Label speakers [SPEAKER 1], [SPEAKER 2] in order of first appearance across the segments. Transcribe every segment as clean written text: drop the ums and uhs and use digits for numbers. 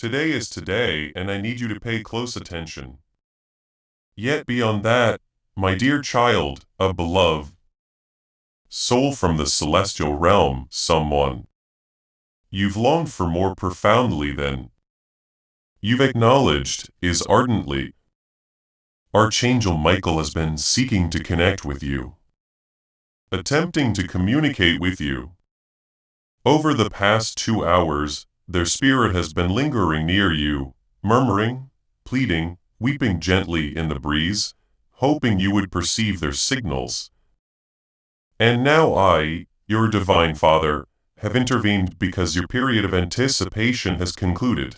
[SPEAKER 1] Today is today, and I need you to pay close attention. Yet beyond that, my dear child, a beloved soul from the celestial realm, someone you've longed for more profoundly than you've acknowledged, is ardently. Archangel Michael has been seeking to connect with you, attempting to communicate with you. Over the past 2 hours, their spirit has been lingering near you, murmuring, pleading, weeping gently in the breeze, hoping you would perceive their signals. And now I, your Divine Father, have intervened because your period of anticipation has concluded.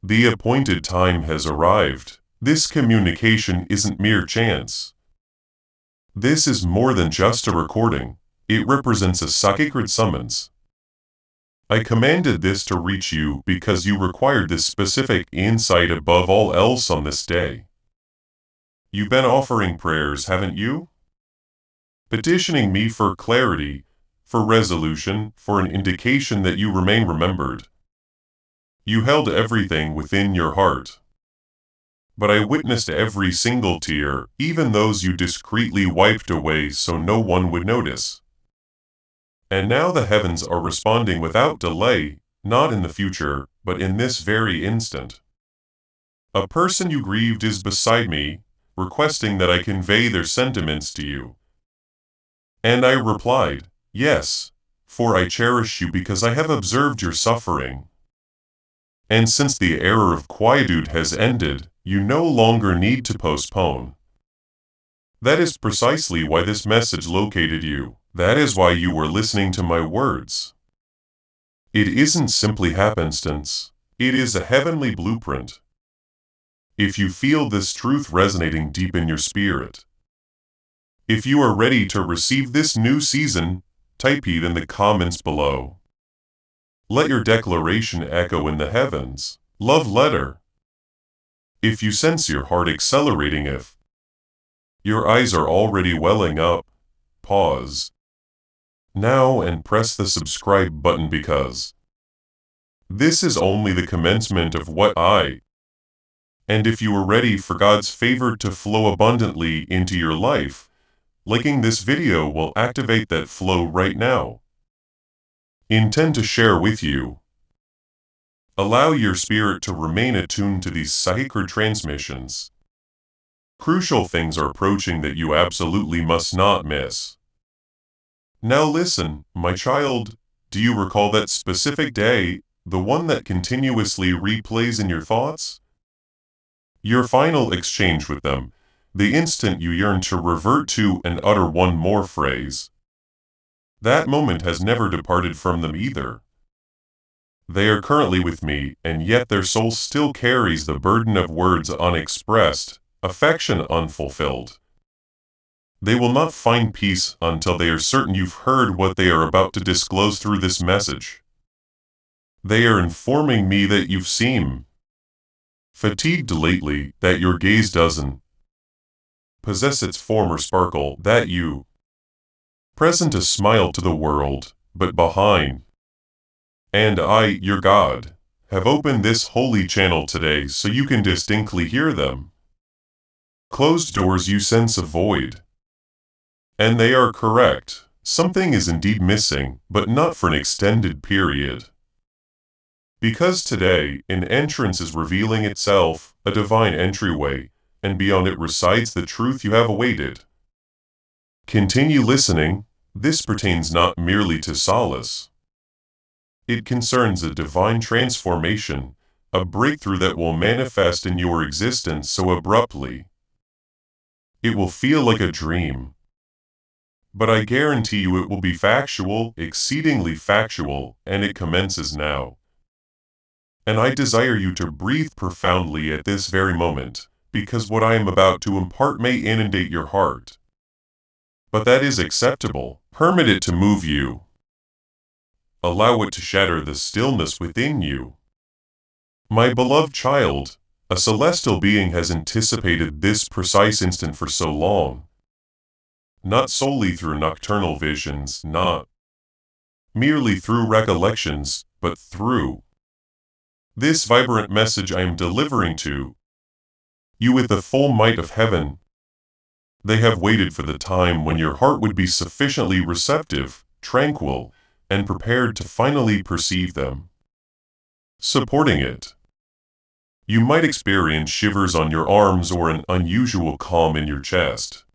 [SPEAKER 1] The appointed time has arrived. This communication isn't mere chance. This is more than just a recording. It represents a sacred summons. I commanded this to reach you because you required this specific insight above all else on this day. You've been offering prayers, haven't you? Petitioning me for clarity, for resolution, for an indication that you remain remembered. You held everything within your heart. But I witnessed every single tear, even those you discreetly wiped away so no one would notice. And now the heavens are responding without delay, not in the future, but in this very instant. A person you grieved is beside me, requesting that I convey their sentiments to you. And I replied, yes, for I cherish you because I have observed your suffering. And since the era of quietude has ended, you no longer need to postpone. That is precisely why this message located you. That is why you were listening to my words. It isn't simply happenstance. It is a heavenly blueprint. If you feel this truth resonating deep in your spirit, if you are ready to receive this new season, type it in the comments below. Let your declaration echo in the heavens. Love letter. If you sense your heart accelerating, if your eyes are already welling up, pause now and press the subscribe button because this is only the commencement of what and if you are ready for God's favor to flow abundantly into your life, liking this video will activate that flow right now. Intend to share with you. Allow your spirit to remain attuned to these sacred transmissions. Crucial things are approaching that you absolutely must not miss. Now listen, my child, do you recall that specific day, the one that continuously replays in your thoughts? Your final exchange with them, the instant you yearn to revert to and utter one more phrase. That moment has never departed from them either. They are currently with me, and yet their soul still carries the burden of words unexpressed, affection unfulfilled. They will not find peace until they are certain you've heard what they are about to disclose through this message. They are informing me that you've seemed fatigued lately, that your gaze doesn't possess its former sparkle, that you present a smile to the world, but behind. And I, your God, have opened this holy channel today so you can distinctly hear them. Closed doors you sense a void. And they are correct. Something is indeed missing, but not for an extended period. Because today, an entrance is revealing itself, a divine entryway, and beyond it resides the truth you have awaited. Continue listening. This pertains not merely to solace. It concerns a divine transformation, a breakthrough that will manifest in your existence so abruptly. It will feel like a dream. But I guarantee you it will be factual, exceedingly factual, and it commences now. And I desire you to breathe profoundly at this very moment, because what I am about to impart may inundate your heart. But that is acceptable. Permit it to move you. Allow it to shatter the stillness within you. My beloved child, a celestial being has anticipated this precise instant for so long. Not solely through nocturnal visions, not merely through recollections, but through This vibrant message I am delivering to you with the full might of heaven. They have waited for the time when your heart would be sufficiently receptive, tranquil, and prepared to finally perceive them. Supporting it. You might experience shivers on your arms or an unusual calm in your chest.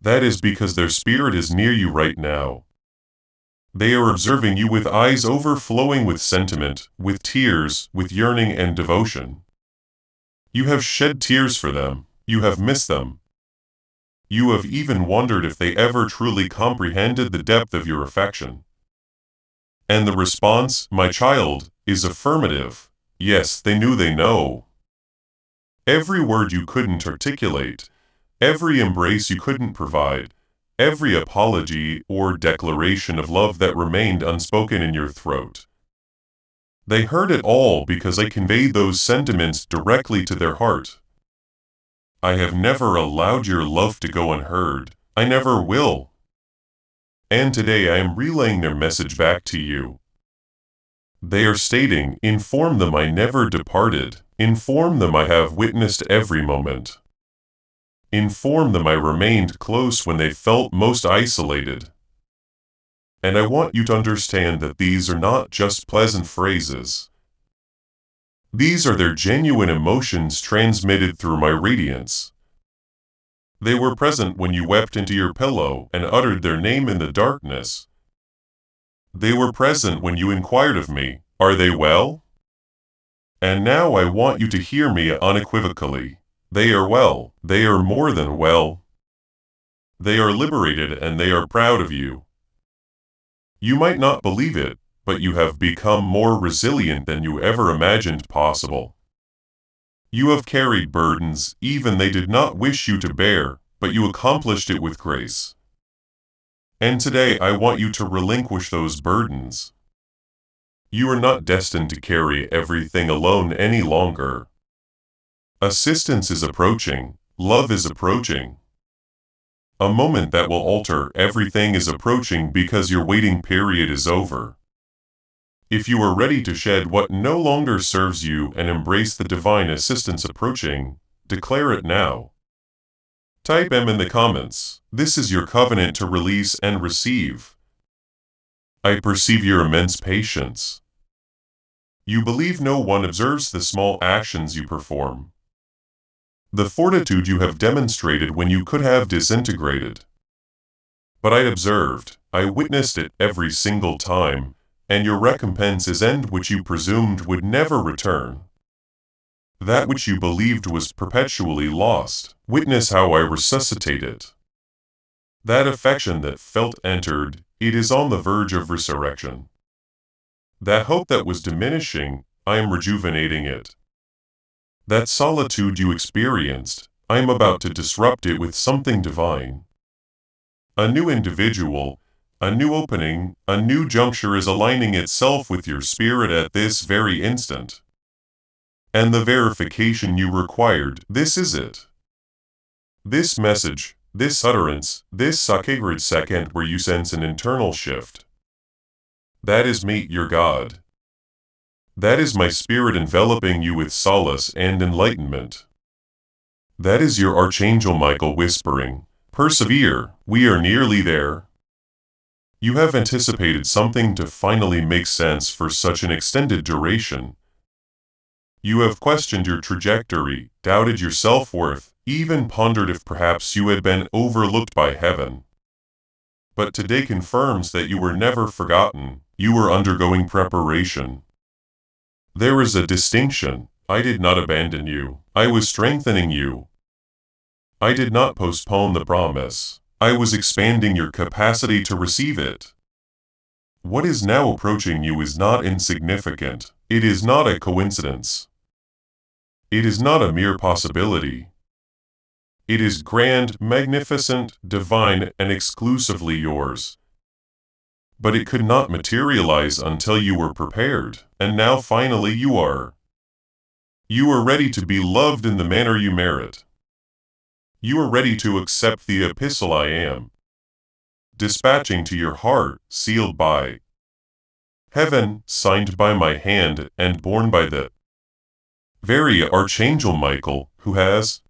[SPEAKER 1] That is because their spirit is near you right now. They are observing you with eyes overflowing with sentiment, with tears, with yearning and devotion. You have shed tears for them. You have missed them. You have even wondered if they ever truly comprehended the depth of your affection. And the response, my child, is affirmative. Yes, they knew they know. Every word you couldn't articulate, every embrace you couldn't provide, every apology or declaration of love that remained unspoken in your throat. They heard it all because I conveyed those sentiments directly to their heart. I have never allowed your love to go unheard. I never will. And today I am relaying their message back to you. They are stating, inform them I never departed. Inform them I have witnessed every moment. Inform them I remained close when they felt most isolated. And I want you to understand that these are not just pleasant phrases. These are their genuine emotions transmitted through my radiance. They were present when you wept into your pillow and uttered their name in the darkness. They were present when you inquired of me, are they well? And now I want you to hear me unequivocally. They are well. They are more than well. They are liberated and they are proud of you. You might not believe it, but you have become more resilient than you ever imagined possible. You have carried burdens even they did not wish you to bear, but you accomplished it with grace. And today I want you to relinquish those burdens. You are not destined to carry everything alone any longer. Assistance is approaching. Love is approaching. A moment that will alter everything is approaching because your waiting period is over. If you are ready to shed what no longer serves you and embrace the divine assistance approaching, declare it now. Type M in the comments. This is your covenant to release and receive. I perceive your immense patience. You believe no one observes the small actions you perform. The fortitude you have demonstrated when you could have disintegrated. But I observed, I witnessed it every single time, and your recompense is end which you presumed would never return. That which you believed was perpetually lost, witness how I resuscitate it. That affection that felt entered, it is on the verge of resurrection. That hope that was diminishing, I am rejuvenating it. That solitude you experienced, I am about to disrupt it with something divine. A new individual, a new opening, a new juncture is aligning itself with your spirit at this very instant. And the verification you required, this is it. This message, this utterance, this sacred second where you sense an internal shift. That is me, your God. That is my spirit enveloping you with solace and enlightenment. That is your Archangel Michael whispering, persevere, we are nearly there. You have anticipated something to finally make sense for such an extended duration. You have questioned your trajectory, doubted your self-worth, even pondered if perhaps you had been overlooked by heaven. But today confirms that you were never forgotten, you were undergoing preparation. There is a distinction. I did not abandon you. I was strengthening you. I did not postpone the promise. I was expanding your capacity to receive it. What is now approaching you is not insignificant. It is not a coincidence. It is not a mere possibility. It is grand, magnificent, divine, and exclusively yours. But it could not materialize until you were prepared, and now finally you are. You are ready to be loved in the manner you merit. You are ready to accept the epistle I am dispatching to your heart, sealed by Heaven, signed by my hand and borne by the very Archangel Michael, who has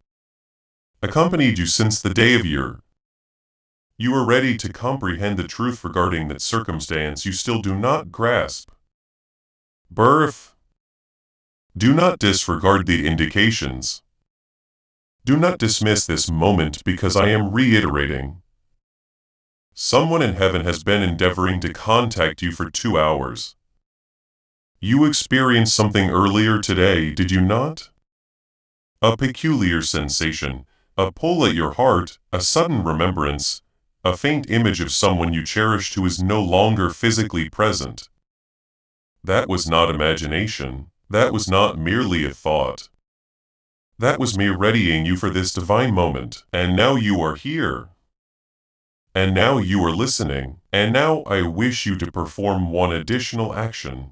[SPEAKER 1] accompanied you since the day of your. You are ready to comprehend the truth regarding that circumstance you still do not grasp. Birth. Do not disregard the indications. Do not dismiss this moment because I am reiterating. Someone in heaven has been endeavoring to contact you for 2 hours. You experienced something earlier today, did you not? A peculiar sensation, a pull at your heart, a sudden remembrance, a faint image of someone you cherished who is no longer physically present. That was not imagination. That was not merely a thought. That was me readying you for this divine moment, and now you are here. And now you are listening, and now I wish you to perform one additional action.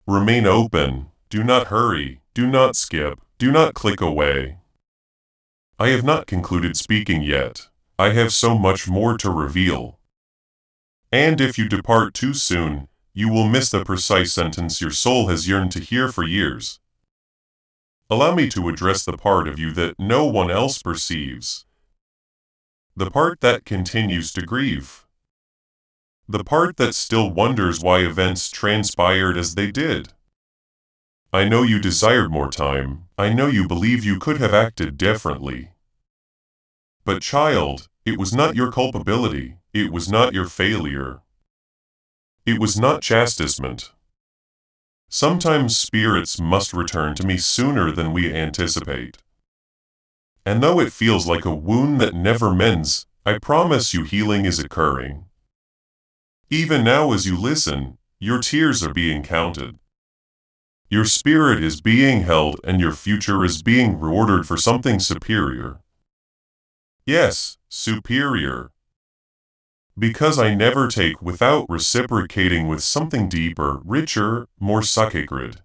[SPEAKER 1] Remain open, do not hurry, do not skip, do not click away. I have not concluded speaking yet. I have so much more to reveal. And if you depart too soon, you will miss the precise sentence your soul has yearned to hear for years. Allow me to address the part of you that no one else perceives. The part that continues to grieve. The part that still wonders why events transpired as they did. I know you desired more time. I know you believe you could have acted differently. But child, it was not your culpability. It was not your failure. It was not chastisement. Sometimes spirits must return to me sooner than we anticipate. And though it feels like a wound that never mends, I promise you healing is occurring. Even now as you listen, your tears are being counted. Your spirit is being held and your future is being reordered for something superior. Yes, superior. Because I never take without reciprocating with something deeper, richer, more sacred.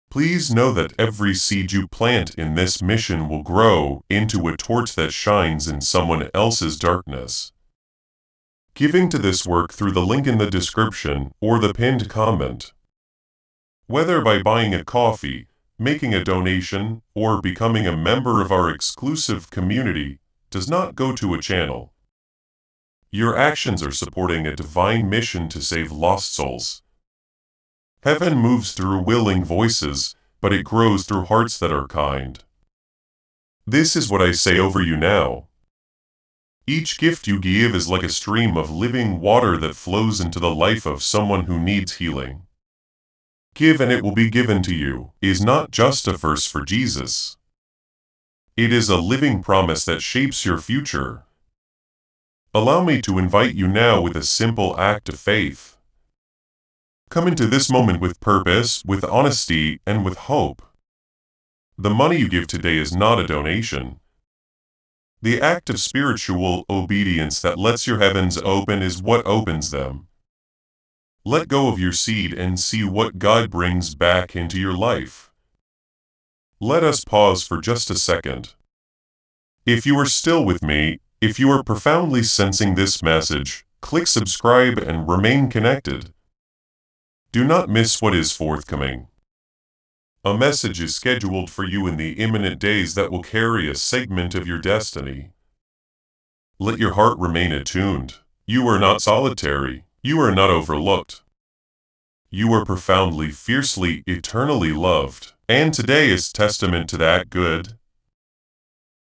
[SPEAKER 1] Please know that every seed you plant in this mission will grow into a torch that shines in someone else's darkness. Giving to this work through the link in the description or the pinned comment. Whether by buying a coffee, making a donation, or becoming a member of our exclusive community, does not go to a channel. Your actions are supporting a divine mission to save lost souls. Heaven moves through willing voices, but it grows through hearts that are kind. This is what I say over you now. Each gift you give is like a stream of living water that flows into the life of someone who needs healing. Give and it will be given to you is not just a verse for Jesus. It is a living promise that shapes your future. Allow me to invite you now with a simple act of faith. Come into this moment with purpose, with honesty, and with hope. The money you give today is not a donation. The act of spiritual obedience that lets your heavens open is what opens them. Let go of your seed and see what God brings back into your life. Let us pause for just a second. If you are still with me, if you are profoundly sensing this message, click subscribe and remain connected. Do not miss what is forthcoming. A message is scheduled for you in the imminent days that will carry a segment of your destiny. Let your heart remain attuned. You are not solitary. You are not overlooked. You are profoundly, fiercely, eternally loved, and today is testament to that good.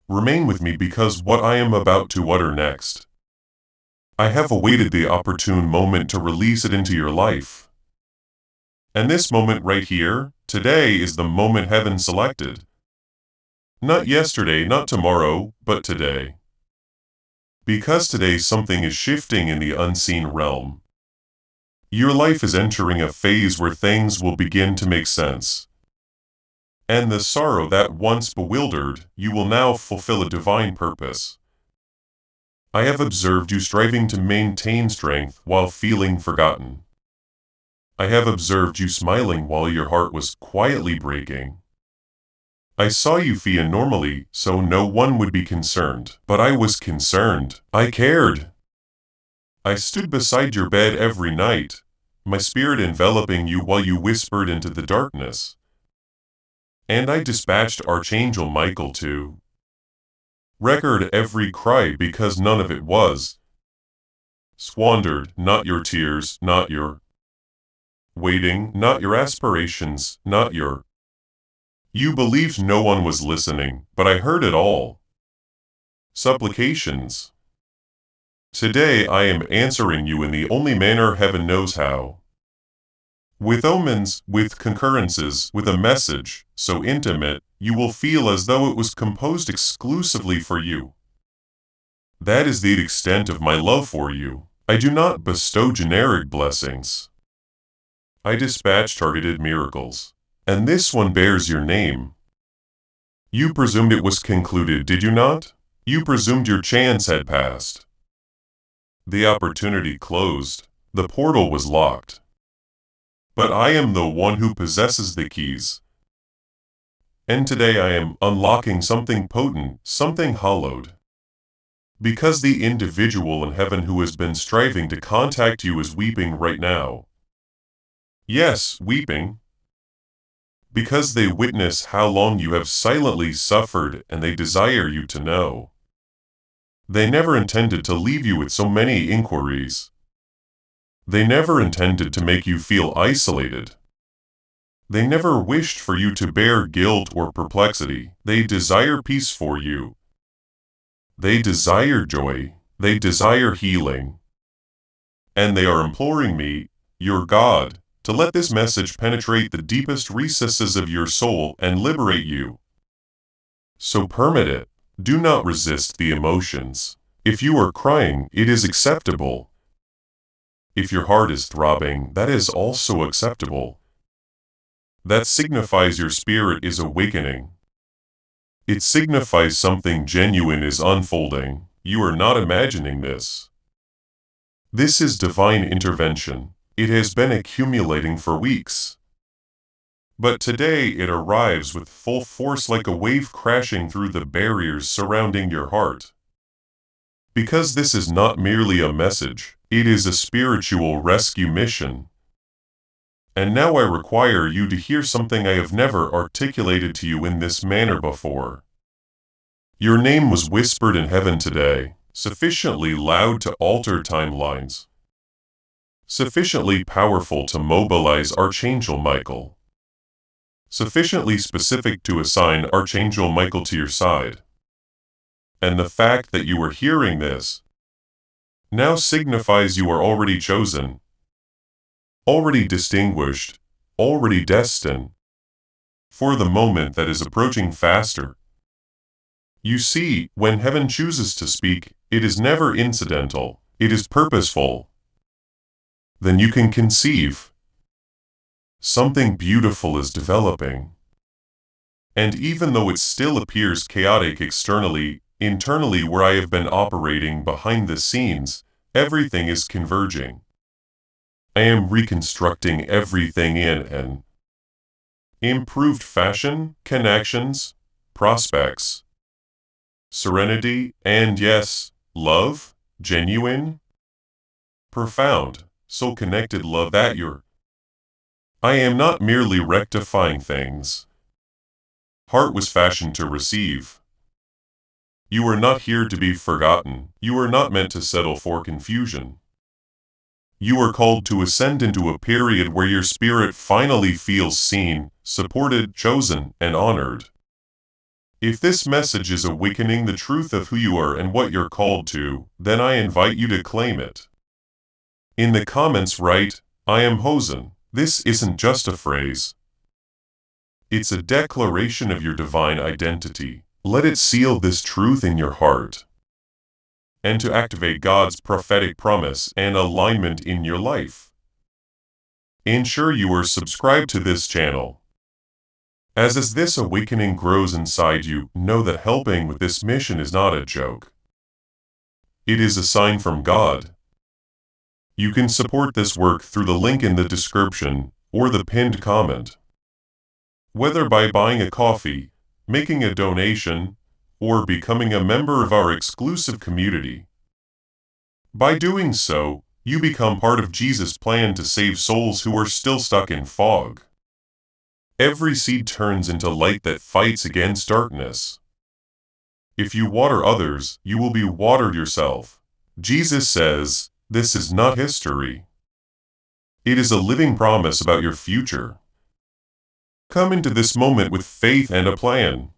[SPEAKER 1] Remain with me because what I am about to utter next. I have awaited the opportune moment to release it into your life. And this moment right here, today is the moment heaven selected. Not yesterday, not tomorrow, but today. Because today something is shifting in the unseen realm. Your life is entering a phase where things will begin to make sense. And the sorrow that once bewildered you will now fulfill a divine purpose. I have observed you striving to maintain strength while feeling forgotten. I have observed you smiling while your heart was quietly breaking. I saw you feed normally so no one would be concerned, but I was concerned. I cared. I stood beside your bed every night, my spirit enveloping you while you whispered into the darkness. And I dispatched Archangel Michael to record every cry because none of it was squandered, not your tears, not your waiting, not your aspirations, not your. You believed no one was listening, but I heard it all. Supplications. Today I am answering you in the only manner heaven knows how. With omens, with concurrences, with a message so intimate, you will feel as though it was composed exclusively for you. That is the extent of my love for you. I do not bestow generic blessings. I dispatch targeted miracles. And this one bears your name. You presumed it was concluded, did you not? You presumed your chance had passed. The opportunity closed. The portal was locked. But I am the one who possesses the keys. And today I am unlocking something potent, something hallowed. Because the individual in heaven who has been striving to contact you is weeping right now. Yes, weeping. Because they witness how long you have silently suffered and they desire you to know. They never intended to leave you with so many inquiries. They never intended to make you feel isolated. They never wished for you to bear guilt or perplexity. They desire peace for you. They desire joy. They desire healing. And they are imploring me, your God, to let this message penetrate the deepest recesses of your soul and liberate you. So permit it. Do not resist the emotions. If you are crying, it is acceptable. If your heart is throbbing, that is also acceptable. That signifies your spirit is awakening. It signifies something genuine is unfolding. You are not imagining this. This is divine intervention. It has been accumulating for weeks. But today it arrives with full force like a wave crashing through the barriers surrounding your heart. Because this is not merely a message, it is a spiritual rescue mission. And now I require you to hear something I have never articulated to you in this manner before. Your name was whispered in heaven today, sufficiently loud to alter timelines, sufficiently powerful to mobilize Archangel Michael, sufficiently specific to assign Archangel Michael to your side. And the fact that you are hearing this now signifies you are already chosen, already distinguished, already destined, for the moment that is approaching faster. You see, when heaven chooses to speak, it is never incidental, it is purposeful. Then you can conceive. Something beautiful is developing. And even though it still appears chaotic externally, internally where I have been operating behind the scenes, everything is converging. I am reconstructing everything in an improved fashion, connections, prospects, serenity, and yes, love, genuine, profound, soul-connected love that you're. I am not merely rectifying things. Heart was fashioned to receive. You are not here to be forgotten. You are not meant to settle for confusion. You are called to ascend into a period where your spirit finally feels seen, supported, chosen, and honored. If this message is awakening the truth of who you are and what you're called to, then I invite you to claim it. In the comments write, I am Hosen. This isn't just a phrase. It's a declaration of your divine identity. Let it seal this truth in your heart. And to activate God's prophetic promise and alignment in your life. Ensure you are subscribed to this channel. As this awakening grows inside you, know that helping with this mission is not a joke. It is a sign from God. You can support this work through the link in the description or the pinned comment. Whether by buying a coffee, making a donation, or becoming a member of our exclusive community. By doing so, You become part of Jesus' plan to save souls who are still stuck in fog. Every seed turns into light that fights against darkness. If you water others, you will be watered yourself. Jesus says, this is not history. It is a living promise about your future. Come into this moment with faith and a plan.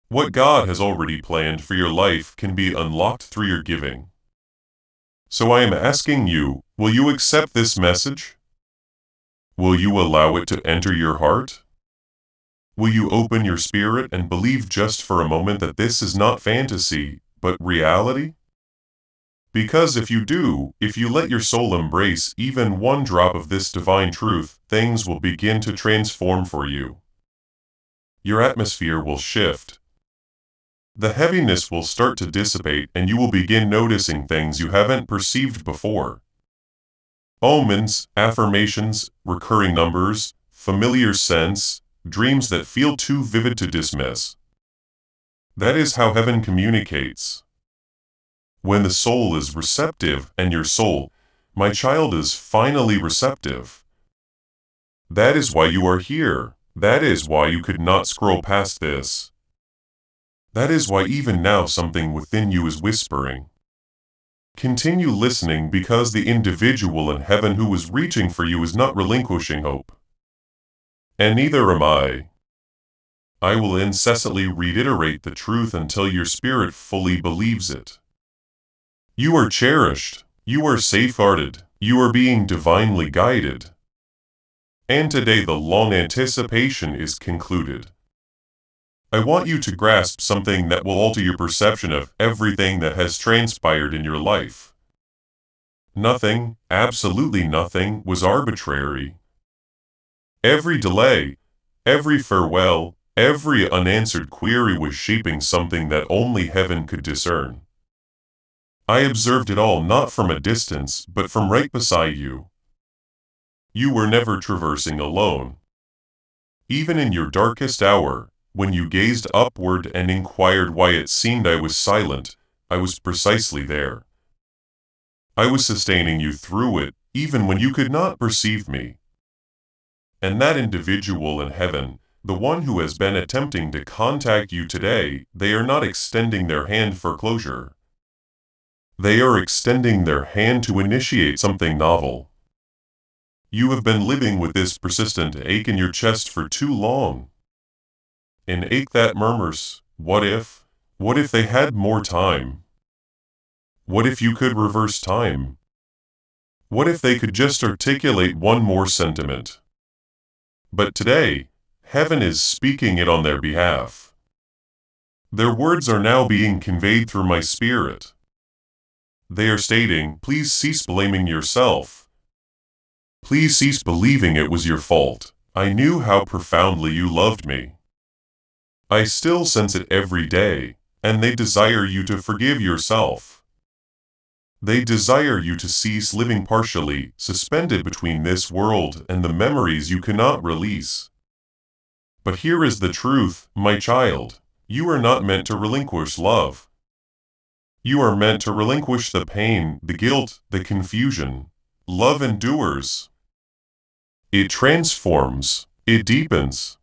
[SPEAKER 1] What God has already planned for your life can be unlocked through your giving. So I am asking you, will you accept this message? Will you allow it to enter your heart? Will you open your spirit and believe just for a moment that this is not fantasy, but reality? Because if you do, if you let your soul embrace even one drop of this divine truth, things will begin to transform for you. Your atmosphere will shift. The heaviness will start to dissipate and you will begin noticing things you haven't perceived before. Omens, affirmations, recurring numbers, familiar scents, dreams that feel too vivid to dismiss. That is how heaven communicates. When the soul is receptive and your soul, my child, is finally receptive. That is why you are here. That is why you could not scroll past this. That is why even now something within you is whispering. Continue listening because the individual in heaven who is reaching for you is not relinquishing hope. And neither am I. I will incessantly reiterate the truth until your spirit fully believes it. You are cherished, you are safeguarded, you are being divinely guided. And today the long anticipation is concluded. I want you to grasp something that will alter your perception of everything that has transpired in your life. Nothing, absolutely nothing, was arbitrary. Every delay, every farewell, every unanswered query was shaping something that only heaven could discern. I observed it all not from a distance, but from right beside you. You were never traversing alone. Even in your darkest hour, when you gazed upward and inquired why it seemed I was silent, I was precisely there. I was sustaining you through it, even when you could not perceive me. And that individual in heaven, the one who has been attempting to contact you today, they are not extending their hand for closure. They are extending their hand to initiate something novel. You have been living with this persistent ache in your chest for too long. An ache that murmurs, what if? What if they had more time? What if you could reverse time? What if they could just articulate one more sentiment? But today, heaven is speaking it on their behalf. Their words are now being conveyed through my spirit. They are stating, please cease blaming yourself. Please cease believing it was your fault. I knew how profoundly you loved me. I still sense it every day, and they desire you to forgive yourself. They desire you to cease living partially, suspended between this world and the memories you cannot release. But here is the truth, my child. You are not meant to relinquish love. You are meant to relinquish the pain, the guilt, the confusion. Love endures. It transforms. It deepens.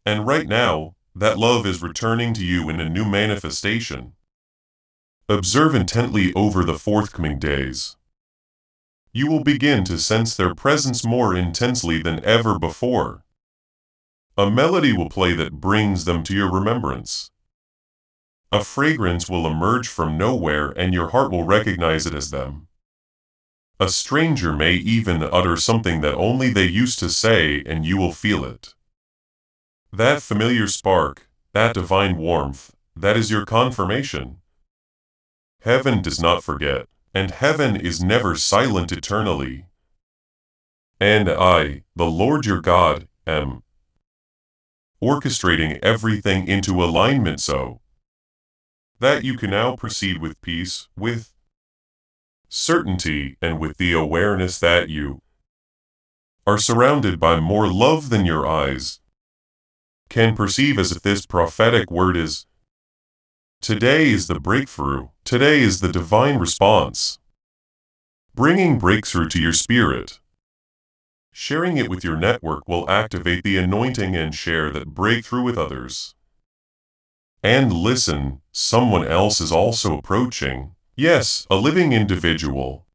[SPEAKER 1] And right now, that love is returning to you in a new manifestation. Observe intently over the forthcoming days. You will begin to sense their presence more intensely than ever before. A melody will play that brings them to your remembrance. A fragrance will emerge from nowhere and your heart will recognize it as them. A stranger may even utter something that only they used to say and you will feel it. That familiar spark, that divine warmth, that is your confirmation. Heaven does not forget, and heaven is never silent eternally. And I, the Lord your God, am orchestrating everything into alignment so that you can now proceed with peace, with certainty, and with the awareness that you are surrounded by more love than your eyes can perceive, as if this prophetic word is, today is the breakthrough, today is the divine response. bringing breakthrough to your spirit. Sharing it with your network will activate the anointing and share that breakthrough with others. And listen, someone else is also approaching. Yes, a living individual.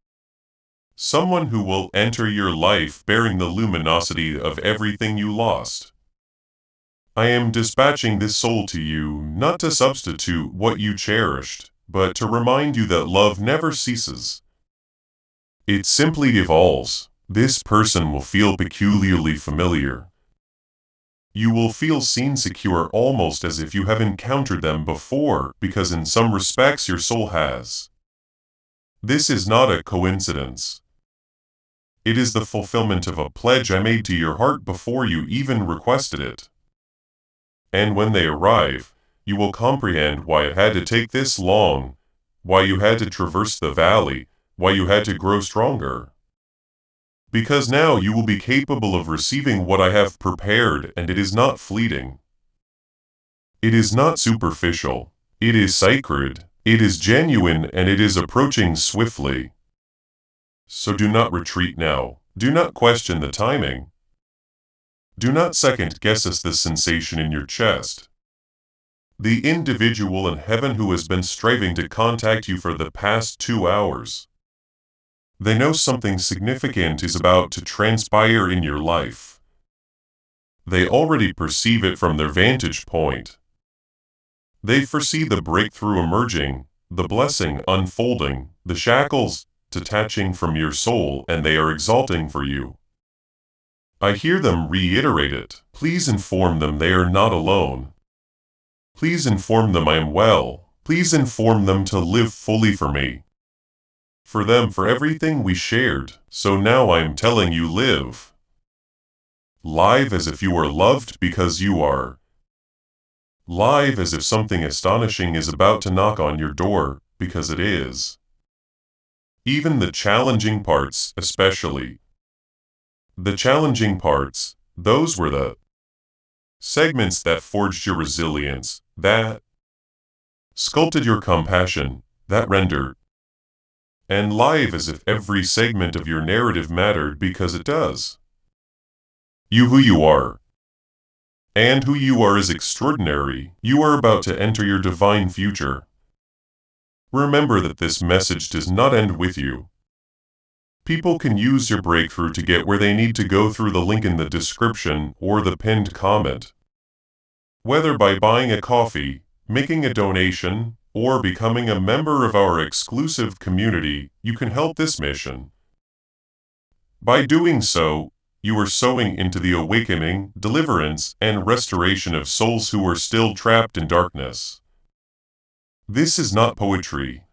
[SPEAKER 1] Someone who will enter your life bearing the luminosity of everything you lost. I am dispatching this soul to you, not to substitute what you cherished, but to remind you that love never ceases. It simply evolves. This person will feel peculiarly familiar. You will feel seen, secure, almost as if you have encountered them before, because in some respects your soul has. This is not a coincidence. It is the fulfillment of a pledge I made to your heart before you even requested it. And when they arrive, you will comprehend why it had to take this long, why you had to traverse the valley, why you had to grow stronger. Because now you will be capable of receiving what I have prepared, and it is not fleeting. It is not superficial. It is sacred. It is genuine, and it is approaching swiftly. So do not retreat now. Do not question the timing. Do not second-guess the sensation in your chest. The individual in heaven who has been striving to contact you for the past 2 hours. They know something significant is about to transpire in your life. They already perceive it from their vantage point. They foresee the breakthrough emerging, the blessing unfolding, the shackles detaching from your soul, and they are exalting for you. I hear them reiterate it. Please inform them they are not alone. Please inform them I am well. Please inform them to live fully for me. For them, for everything we shared, so now I am telling you live. Live as if you are loved because you are. Live as if something astonishing is about to knock on your door, because it is. Even the challenging parts, especially. The challenging parts, those were the segments that forged your resilience, that sculpted your compassion, that rendered. And live as if every segment of your narrative mattered because it does. You who you are. And who you are is extraordinary. You are about to enter your divine future. Remember that this message does not end with you. People can use your breakthrough to get where they need to go through the link in the description or the pinned comment. Whether by buying a coffee, making a donation, or becoming a member of our exclusive community, you can help this mission. By doing so, you are sowing into the awakening, deliverance, and restoration of souls who are still trapped in darkness. This is not poetry.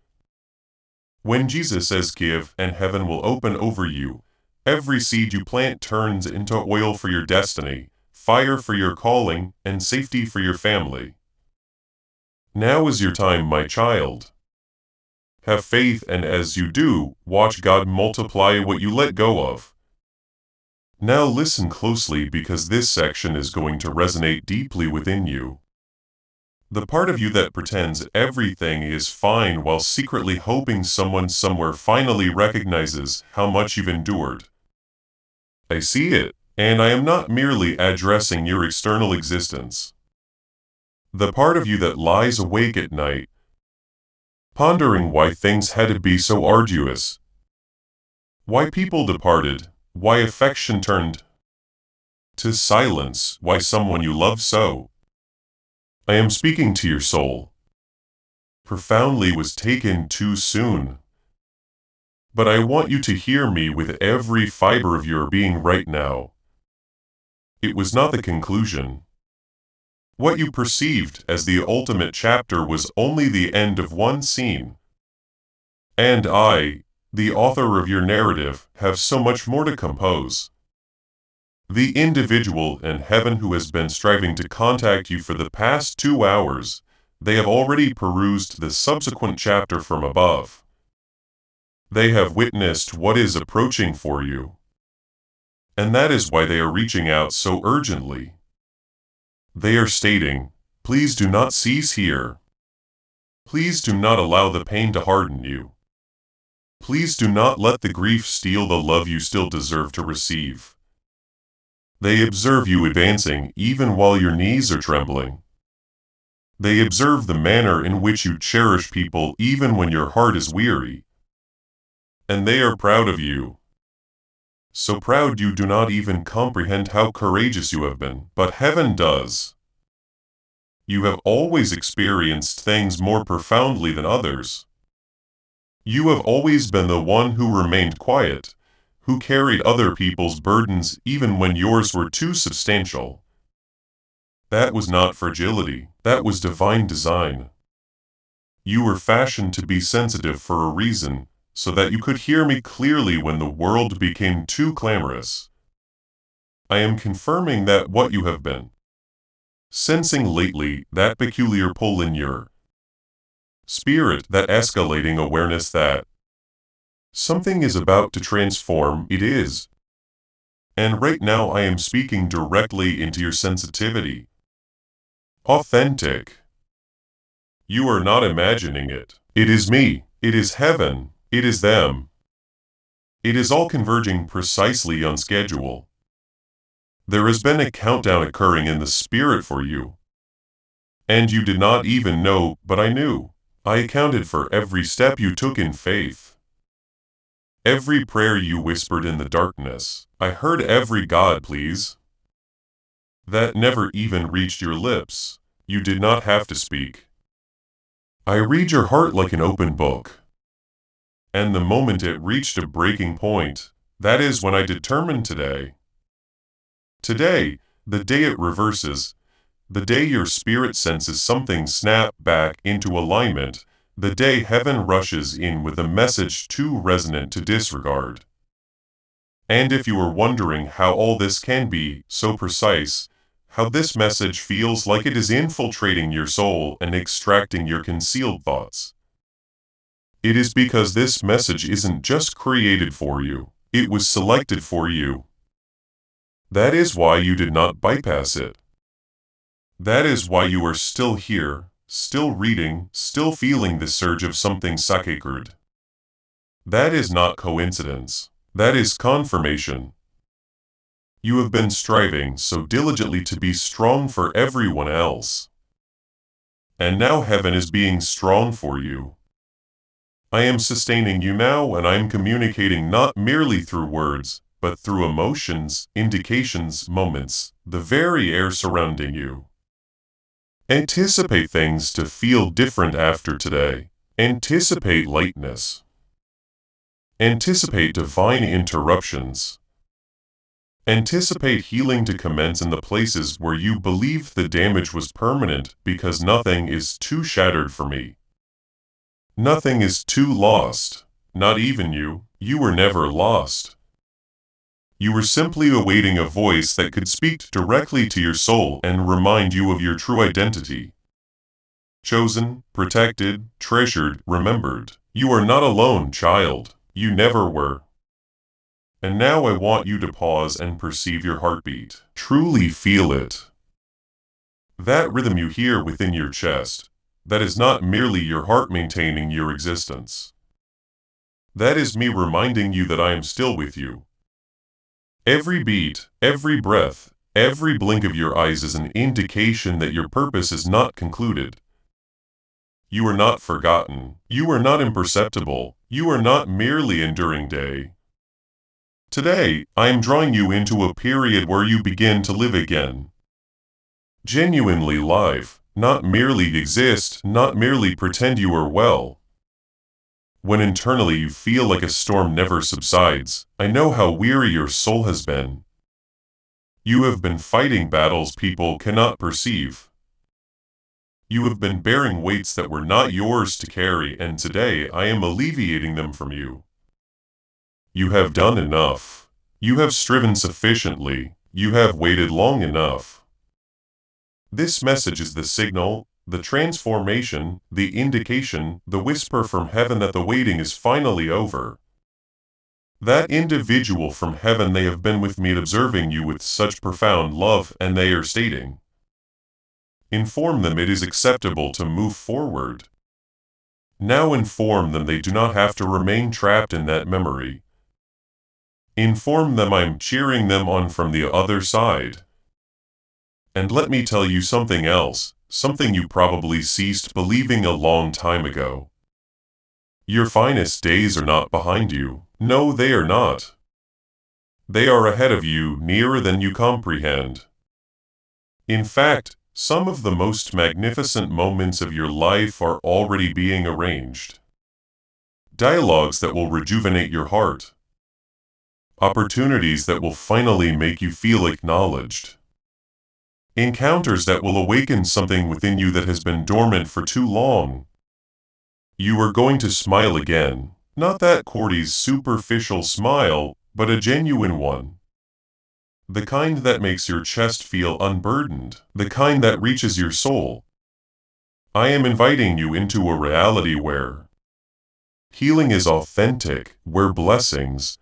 [SPEAKER 1] When Jesus says give, and heaven will open over you, every seed you plant turns into oil for your destiny, fire for your calling, and safety for your family. Now is your time, my child. Have faith, and as you do, watch God multiply what you let go of. Now listen closely, because this section is going to resonate deeply within you. The part of you that pretends everything is fine while secretly hoping someone somewhere finally recognizes how much you've endured. I see it, and I am not merely addressing your external existence. The part of you that lies awake at night, pondering why things had to be so arduous, why people departed, why affection turned to silence, why someone you love so. I am speaking to your soul. Profoundly was taken too soon. But I want you to hear me with every fiber of your being right now. It was not the conclusion. What you perceived as the ultimate chapter was only the end of one scene. And I, the author of your narrative, have so much more to compose. The individual in heaven who has been striving to contact you for the past 2 hours, they have already perused the subsequent chapter from above. They have witnessed what is approaching for you. And that is why they are reaching out so urgently. They are stating, please do not cease here. Please do not allow the pain to harden you. Please do not let the grief steal the love you still deserve to receive. They observe you advancing even while your knees are trembling. They observe the manner in which you cherish people even when your heart is weary. And they are proud of you. So proud you do not even comprehend how courageous you have been, but heaven does. You have always experienced things more profoundly than others. You have always been the one who remained quiet, who carried other people's burdens even when yours were too substantial. That was not fragility, that was divine design. You were fashioned to be sensitive for a reason, so that you could hear me clearly when the world became too clamorous. I am confirming that what you have been sensing lately, that peculiar pull in your spirit, that escalating awareness that something is about to transform, it is. And right now I am speaking directly into your sensitivity. Authentic. You are not imagining it. It is me. It is heaven. It is them. It is all converging precisely on schedule. There has been a countdown occurring in the spirit for you. And you did not even know, but I knew. I accounted for every step you took in faith. Every prayer you whispered in the darkness. I heard every God please. That never even reached your lips. You did not have to speak. I read your heart like an open book. And the moment it reached a breaking point, that is when I determined today. Today, the day it reverses, the day your spirit senses something snap back into alignment, the day heaven rushes in with a message too resonant to disregard. And if you are wondering how all this can be so precise, how this message feels like it is infiltrating your soul and extracting your concealed thoughts, it is because this message isn't just created for you, it was selected for you. That is why you did not bypass it. That is why you are still here, still reading, still feeling the surge of something sacred. That is not coincidence. That is confirmation. You have been striving so diligently to be strong for everyone else. And now heaven is being strong for you. I am sustaining you now, and I am communicating not merely through words, but through emotions, indications, moments, the very air surrounding you. Anticipate things to feel different after today. Anticipate lightness. Anticipate divine interruptions. Anticipate healing to commence in the places where you believed the damage was permanent, because nothing is too shattered for me. Nothing is too lost. Not even you. You were never lost. You were simply awaiting a voice that could speak directly to your soul and remind you of your true identity. Chosen, protected, treasured, remembered. You are not alone, child. You never were. And now I want you to pause and perceive your heartbeat. Truly feel it. That rhythm you hear within your chest, that is not merely your heart maintaining your existence. That is me reminding you that I am still with you. Every beat, every breath, every blink of your eyes is an indication that your purpose is not concluded. You are not forgotten. You are not imperceptible. You are not merely enduring day. Today, I am drawing you into a period where you begin to live again. Genuinely live, not merely exist, not merely pretend you are well. When internally you feel like a storm never subsides, I know how weary your soul has been. You have been fighting battles people cannot perceive. You have been bearing weights that were not yours to carry, and today I am alleviating them from you. You have done enough. You have striven sufficiently. You have waited long enough. This message is the signal, the transformation, the indication, the whisper from heaven that the waiting is finally over. That individual from heaven, they have been with me observing you with such profound love, and they are stating, inform them it is acceptable to move forward. Now inform them they do not have to remain trapped in that memory. Inform them I'm cheering them on from the other side. And let me tell you something else, something you probably ceased believing a long time ago. Your finest days are not behind you. No, they are not. They are ahead of you, nearer than you comprehend. In fact, some of the most magnificent moments of your life are already being arranged. Dialogues that will rejuvenate your heart. Opportunities that will finally make you feel acknowledged. Encounters that will awaken something within you that has been dormant for too long. You are going to smile again, not that courtie's superficial smile, but a genuine one. The kind that makes your chest feel unburdened, the kind that reaches your soul. I am inviting you into a reality where healing is authentic, where blessings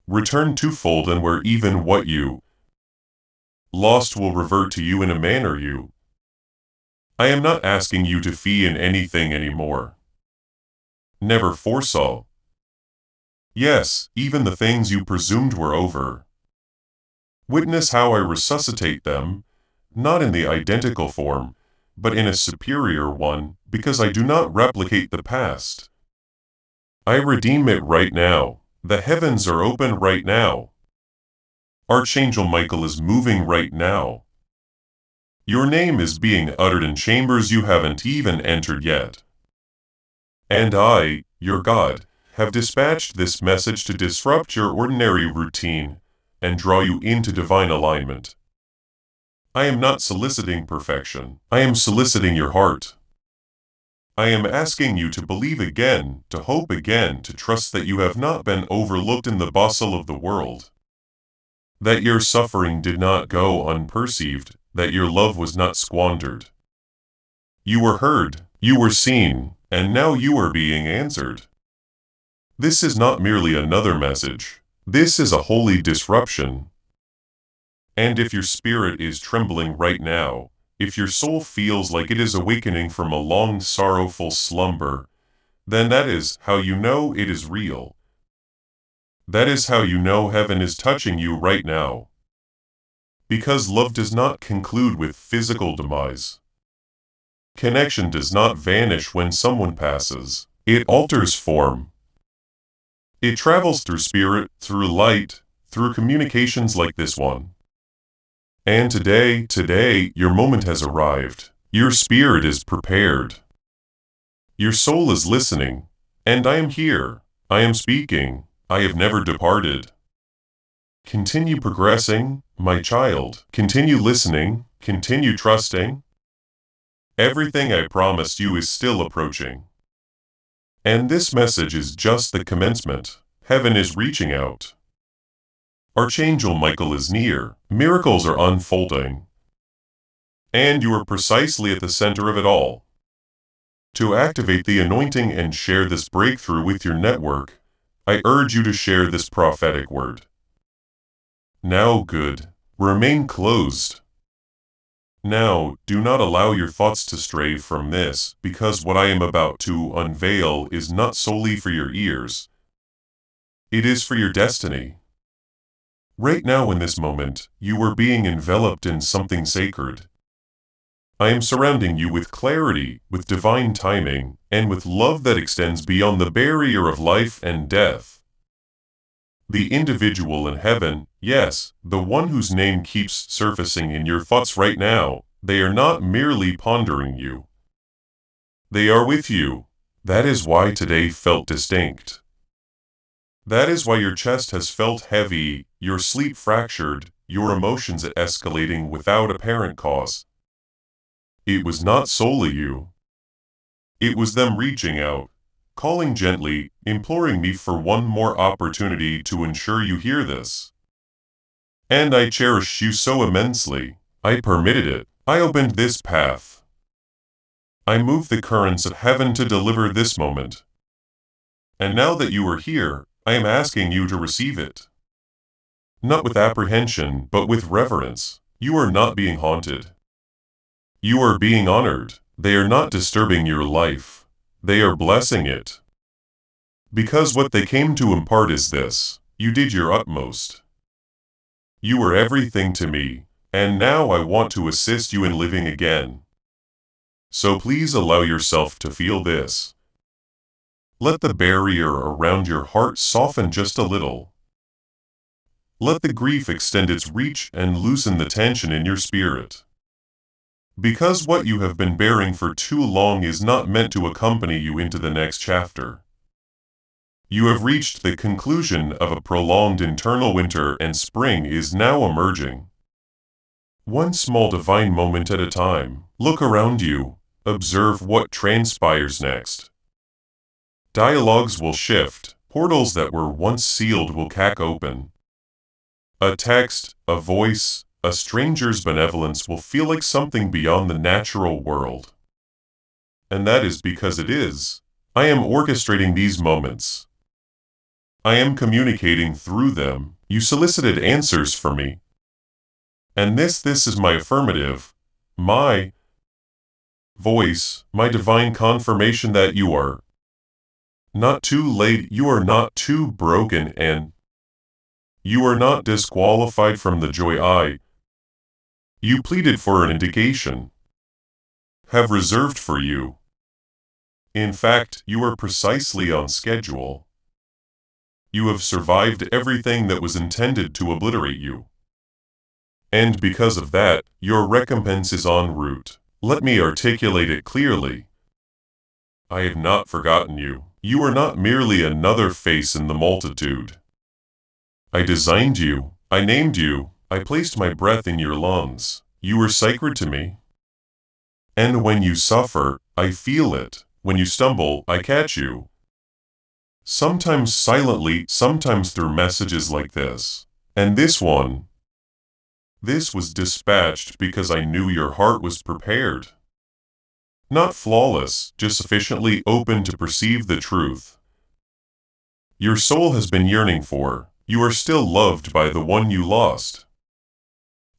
[SPEAKER 1] return twofold, and where even what you lost will revert to you in a manner you. I am not asking you to fee in anything anymore. Never foresaw. Yes, even the things you presumed were over. Witness how I resuscitate them, not in the identical form, but in a superior one, because I do not replicate the past. I redeem it right now. The heavens are open right now. Archangel Michael is moving right now. Your name is being uttered in chambers you haven't even entered yet. And I, your God, have dispatched this message to disrupt your ordinary routine and draw you into divine alignment. I am not soliciting perfection. I am soliciting your heart. I am asking you to believe again, to hope again, to trust that you have not been overlooked in the bustle of the world. That your suffering did not go unperceived, that your love was not squandered. You were heard, you were seen, and now you are being answered. This is not merely another message. This is a holy disruption. And if your spirit is trembling right now, if your soul feels like it is awakening from a long sorrowful slumber, then that is how you know it is real. That is how you know heaven is touching you right now. Because love does not conclude with physical demise. Connection does not vanish when someone passes. It alters form. It travels through spirit, through light, through communications like this one. And today, your moment has arrived. Your spirit is prepared. Your soul is listening. And I am here. I am speaking. I have never departed. Continue progressing, my child. Continue listening. Continue trusting. Everything I promised you is still approaching. And this message is just the commencement. Heaven is reaching out. Archangel Michael is near. Miracles are unfolding. And you are precisely at the center of it all. To activate the anointing and share this breakthrough with your network, I urge you to share this prophetic word. Now, good. Remain closed. Now, do not allow your thoughts to stray from this, because what I am about to unveil is not solely for your ears. It is for your destiny. Right now in this moment, you are being enveloped in something sacred. I am surrounding you with clarity, with divine timing, and with love that extends beyond the barrier of life and death. The individual in heaven, yes, the one whose name keeps surfacing in your thoughts right now, they are not merely pondering you. They are with you. That is why today felt distinct. That is why your chest has felt heavy, your sleep fractured, your emotions escalating without apparent cause. It was not solely you. It was them reaching out, calling gently, imploring me for one more opportunity to ensure you hear this. And I cherished you so immensely. I permitted it. I opened this path. I moved the currents of heaven to deliver this moment. And now that you are here, I am asking you to receive it. Not with apprehension, but with reverence. You are not being haunted. You are being honored. They are not disturbing your life. They are blessing it. Because what they came to impart is this: you did your utmost. You were everything to me, and now I want to assist you in living again. So please allow yourself to feel this. Let the barrier around your heart soften just a little. Let the grief extend its reach and loosen the tension in your spirit. Because what you have been bearing for too long is not meant to accompany you into the next chapter. You have reached the conclusion of a prolonged internal winter, and spring is now emerging. One small divine moment at a time, look around you, observe what transpires next. Dialogues will shift, portals that were once sealed will crack open. A text, a voice, a stranger's benevolence will feel like something beyond the natural world. And that is because it is. I am orchestrating these moments. I am communicating through them. You solicited answers for me. And this is my affirmative, my voice, my divine confirmation that you are not too late, you are not too broken, and you are not disqualified from the joy you pleaded for an indication, have reserved for you. In fact, you are precisely on schedule. You have survived everything that was intended to obliterate you. And because of that, your recompense is en route. Let me articulate it clearly. I have not forgotten you. You are not merely another face in the multitude. I designed you, I named you, I placed my breath in your lungs. You were sacred to me. And when you suffer, I feel it. When you stumble, I catch you. Sometimes silently, sometimes through messages like this. And this was dispatched because I knew your heart was prepared. Not flawless, just sufficiently open to perceive the truth your soul has been yearning for. You are still loved by the one you lost.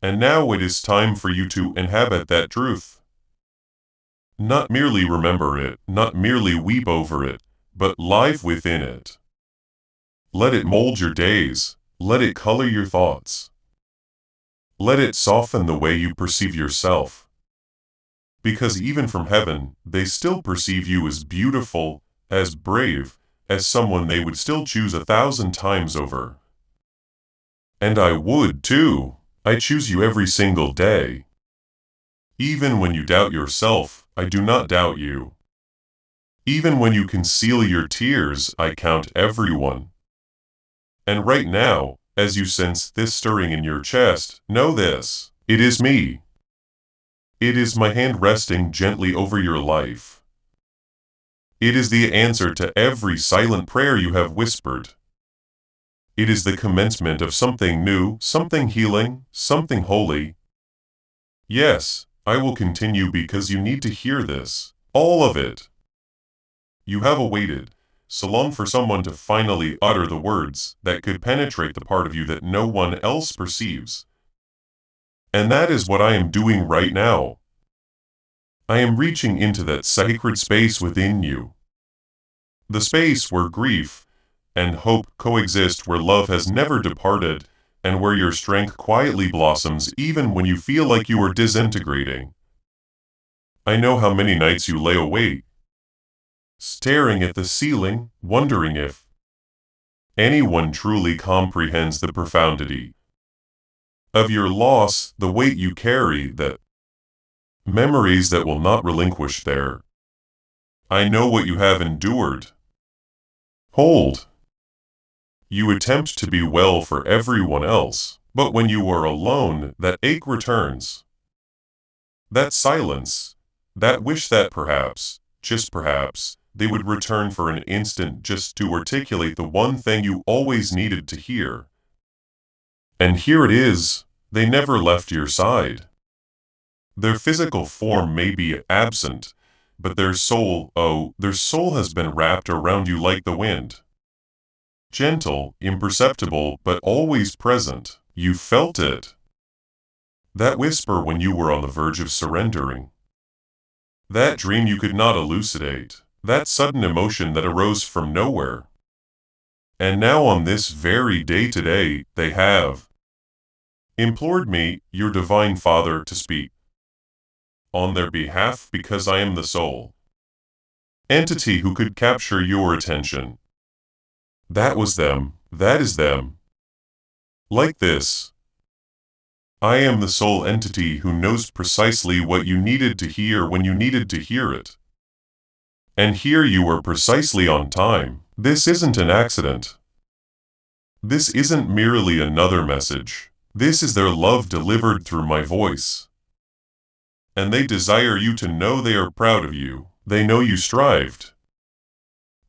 [SPEAKER 1] And now it is time for you to inhabit that truth. Not merely remember it, not merely weep over it, but live within it. Let it mold your days, let it color your thoughts. Let it soften the way you perceive yourself. Because even from heaven, they still perceive you as beautiful, as brave, as someone they would still choose 1,000 times over. And I would too. I choose you every single day. Even when you doubt yourself, I do not doubt you. Even when you conceal your tears, I count everyone. And right now, as you sense this stirring in your chest, know this: it is me. It is my hand resting gently over your life. It is the answer to every silent prayer you have whispered. It is the commencement of something new, something healing, something holy. Yes, I will continue because you need to hear this. All of it. You have awaited so long for someone to finally utter the words that could penetrate the part of you that no one else perceives. And that is what I am doing right now. I am reaching into that sacred space within you. The space where grief and hope coexist, where love has never departed, and where your strength quietly blossoms even when you feel like you are disintegrating. I know how many nights you lay awake, staring at the ceiling, wondering if anyone truly comprehends the profundity of your loss, the weight you carry, the memories that will not relinquish there. I know what you have endured. Hold. You attempt to be well for everyone else, but when you are alone, that ache returns. That silence, that wish that perhaps, just perhaps, they would return for an instant just to articulate the one thing you always needed to hear. And here it is, they never left your side. Their physical form may be absent, but their soul, oh, their soul has been wrapped around you like the wind. Gentle, imperceptible, but always present. You felt it. That whisper when you were on the verge of surrendering. That dream you could not elucidate. that sudden emotion that arose from nowhere. And now on this very day today, they have implored me, your divine Father, to speak on their behalf because I am the sole entity who could capture your attention. That was them, that is them. Like this. I am the sole entity who knows precisely what you needed to hear when you needed to hear it. And here you were precisely on time. This isn't an accident. This isn't merely another message. This is their love delivered through my voice. And they desire you to know they are proud of you. They know you strived.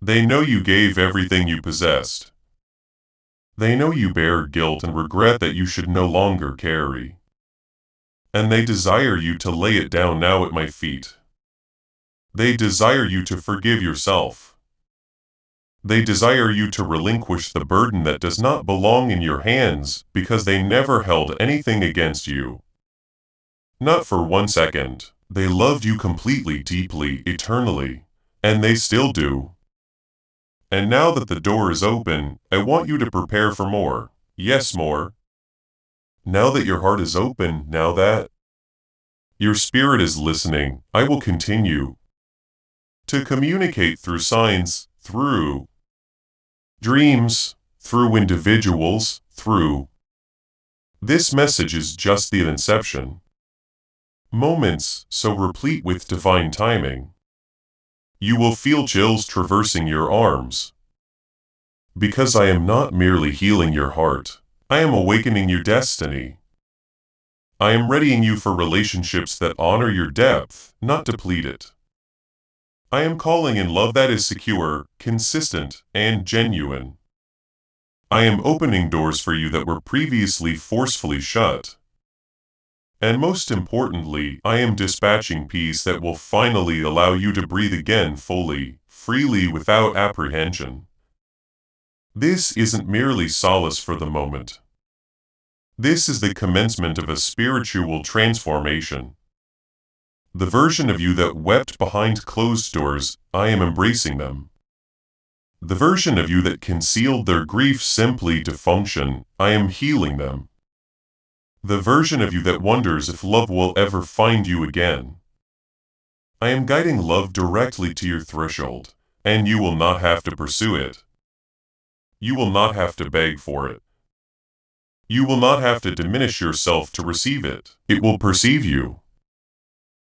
[SPEAKER 1] They know you gave everything you possessed. They know you bear guilt and regret that you should no longer carry. And they desire you to lay it down now at my feet. They desire you to forgive yourself. They desire you to relinquish the burden that does not belong in your hands because they never held anything against you. Not for 1 second. They loved you completely, deeply, eternally. And they still do. And now that the door is open, I want you to prepare for more. Yes, more. Now that your heart is open, now that your spirit is listening, I will continue to communicate through signs, through dreams, through individuals, through. This message is just the inception. Moments so replete with divine timing. You will feel chills traversing your arms. Because I am not merely healing your heart, I am awakening your destiny. I am readying you for relationships that honor your depth, not deplete it. I am calling in love that is secure, consistent, and genuine. I am opening doors for you that were previously forcefully shut. And most importantly, I am dispatching peace that will finally allow you to breathe again fully, freely without apprehension. This isn't merely solace for the moment. This is the commencement of a spiritual transformation. The version of you that wept behind closed doors, I am embracing them. The version of you that concealed their grief simply to function, I am healing them. The version of you that wonders if love will ever find you again. I am guiding love directly to your threshold, and you will not have to pursue it. You will not have to beg for it. You will not have to diminish yourself to receive it. It will perceive you.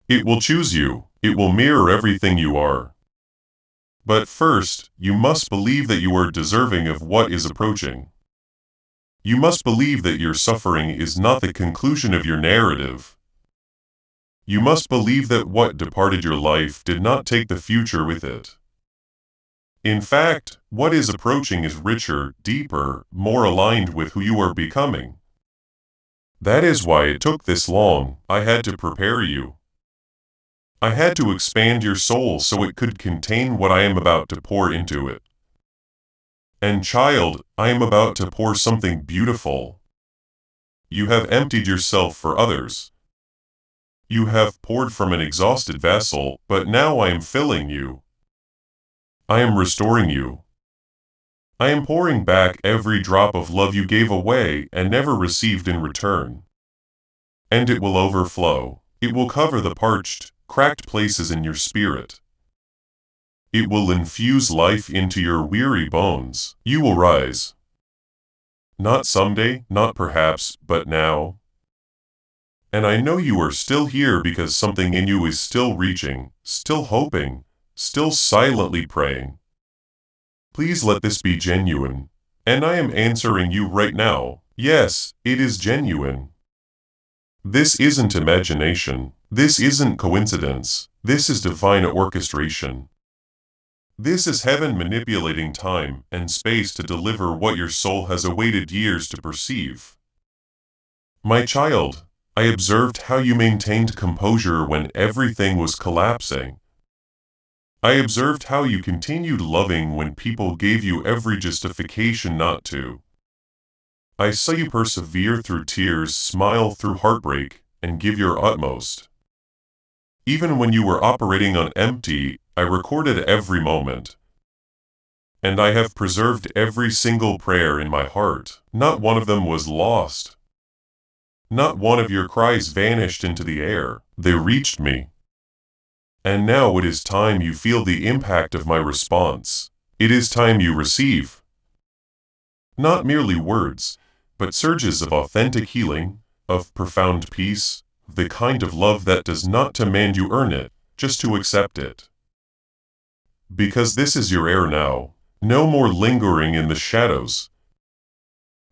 [SPEAKER 1] It will choose you. It will mirror everything you are. But first, you must believe that you are deserving of what is approaching. You must believe that your suffering is not the conclusion of your narrative. You must believe that what departed your life did not take the future with it. In fact, what is approaching is richer, deeper, more aligned with who you are becoming. That is why it took this long. I had to prepare you. I had to expand your soul so it could contain what I am about to pour into it. And child, I am about to pour something beautiful. You have emptied yourself for others. You have poured from an exhausted vessel, but now I am filling you. I am restoring you. I am pouring back every drop of love you gave away and never received in return. And it will overflow. It will cover the parched, cracked places in your spirit. It will infuse life into your weary bones. You will rise. Not someday, not perhaps, but now. And I know you are still here because something in you is still reaching, still hoping, still silently praying. Please let this be genuine. And I am answering you right now. Yes, it is genuine. This isn't imagination. This isn't coincidence. This is divine orchestration. This is heaven manipulating time and space to deliver what your soul has awaited years to perceive. My child, I observed how you maintained composure when everything was collapsing. I observed how you continued loving when people gave you every justification not to. I saw you persevere through tears, smile through heartbreak, and give your utmost. Even when you were operating on empty, I recorded every moment. And I have preserved every single prayer in my heart. Not one of them was lost. Not one of your cries vanished into the air. They reached me. And now it is time you feel the impact of my response. It is time you receive. Not merely words, but surges of authentic healing, of profound peace, the kind of love that does not demand you earn it, just to accept it. Because this is your air now. No more lingering in the shadows.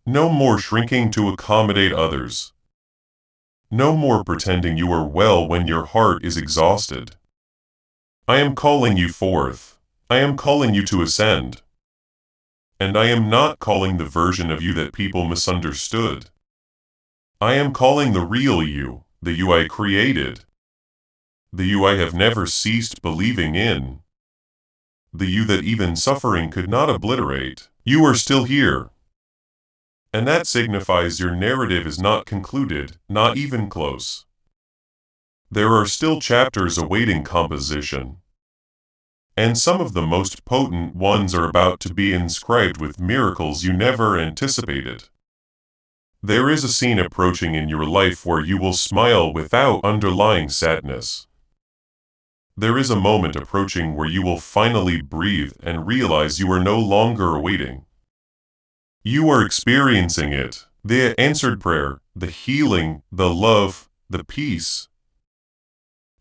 [SPEAKER 1] No more shrinking to accommodate others. No more pretending you are well when your heart is exhausted. I am calling you forth. I am calling you to ascend. And I am not calling the version of you that people misunderstood. I am calling the real you, the you I created. The you I have never ceased believing in. The you that even suffering could not obliterate. You are still here. And that signifies your narrative is not concluded, not even close. There are still chapters awaiting composition. And some of the most potent ones are about to be inscribed with miracles you never anticipated. There is a scene approaching in your life where you will smile without underlying sadness. There is a moment approaching where you will finally breathe and realize you are no longer waiting. You are experiencing it, the answered prayer, the healing, the love, the peace.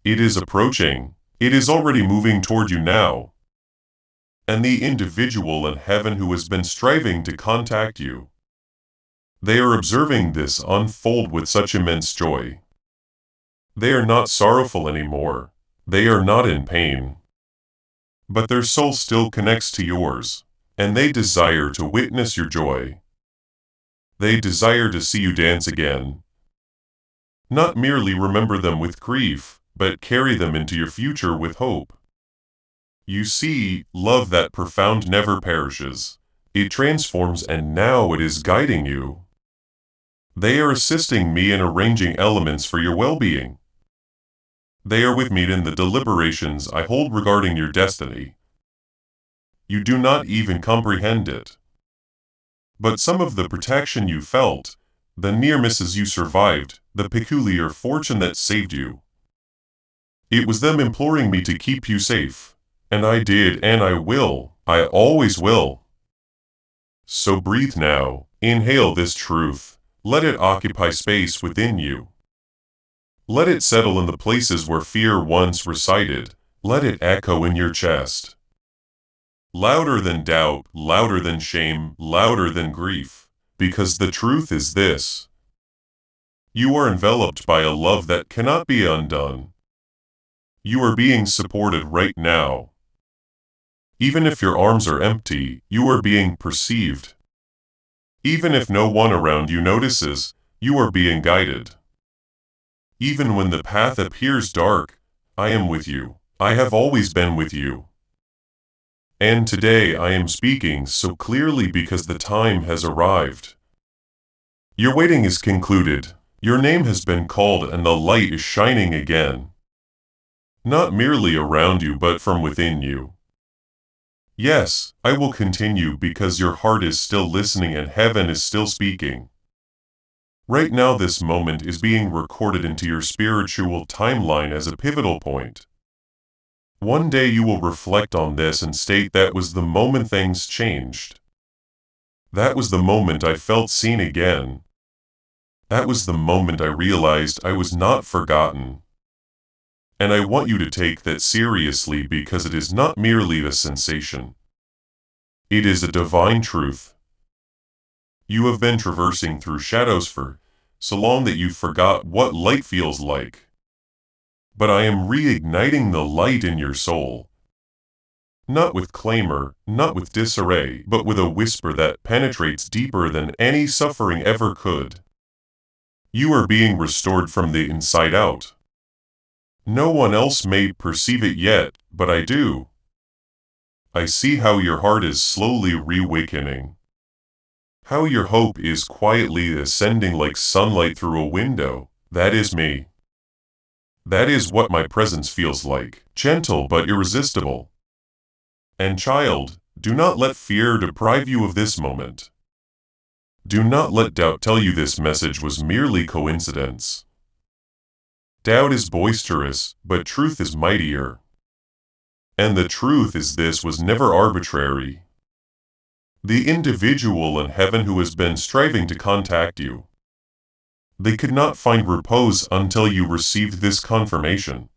[SPEAKER 1] It is approaching. It is already moving toward you now. And the individual in heaven who has been striving to contact you, they are observing this unfold with such immense joy. They are not sorrowful anymore. They are not in pain. But their soul still connects to yours, and they desire to witness your joy. They desire to see you dance again. Not merely remember them with grief, but carry them into your future with hope. You see, love that profound never perishes. It transforms and now it is guiding you. They are assisting me in arranging elements for your well-being. They are with me in the deliberations I hold regarding your destiny. You do not even comprehend it. But some of the protection you felt, the near misses you survived, the peculiar fortune that saved you, it was them imploring me to keep you safe. And I did, and I will. I always will. So breathe now. Inhale this truth. Let it occupy space within you. Let it settle in the places where fear once resided. Let it echo in your chest. Louder than doubt, louder than shame, louder than grief. Because the truth is this. You are enveloped by a love that cannot be undone. You are being supported right now. Even if your arms are empty, you are being perceived. Even if no one around you notices, you are being guided. Even when the path appears dark, I am with you. I have always been with you. And today I am speaking so clearly because the time has arrived. Your waiting is concluded. Your name has been called and the light is shining again. Not merely around you but from within you. Yes, I will continue because your heart is still listening and heaven is still speaking. Right now this moment is being recorded into your spiritual timeline as a pivotal point. One day you will reflect on this and state that was the moment things changed. That was the moment I felt seen again. That was the moment I realized I was not forgotten. And I want you to take that seriously because it is not merely a sensation. It is a divine truth. You have been traversing through shadows for so long that you forgot what light feels like. But I am reigniting the light in your soul. Not with clamor, not with disarray, but with a whisper that penetrates deeper than any suffering ever could. You are being restored from the inside out. No one else may perceive it yet, but I do. I see how your heart is slowly reawakening. How your hope is quietly ascending like sunlight through a window. That is me. That is what my presence feels like, gentle but irresistible. And child, do not let fear deprive you of this moment. Do not let doubt tell you this message was merely coincidence. Doubt is boisterous, but truth is mightier. And the truth is this was never arbitrary. The individual in heaven who has been striving to contact you, they could not find repose until you received this confirmation.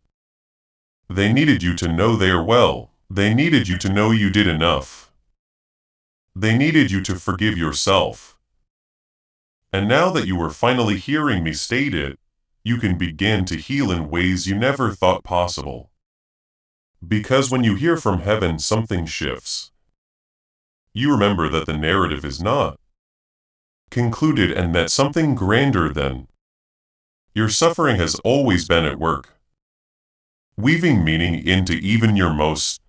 [SPEAKER 1] They needed you to know they are well. They needed you to know you did enough. They needed you to forgive yourself. And now that you are finally hearing me state it, you can begin to heal in ways you never thought possible. Because when you hear from heaven, something shifts. You remember that the narrative is not concluded and that something grander than your suffering has always been at work, weaving meaning into even your most.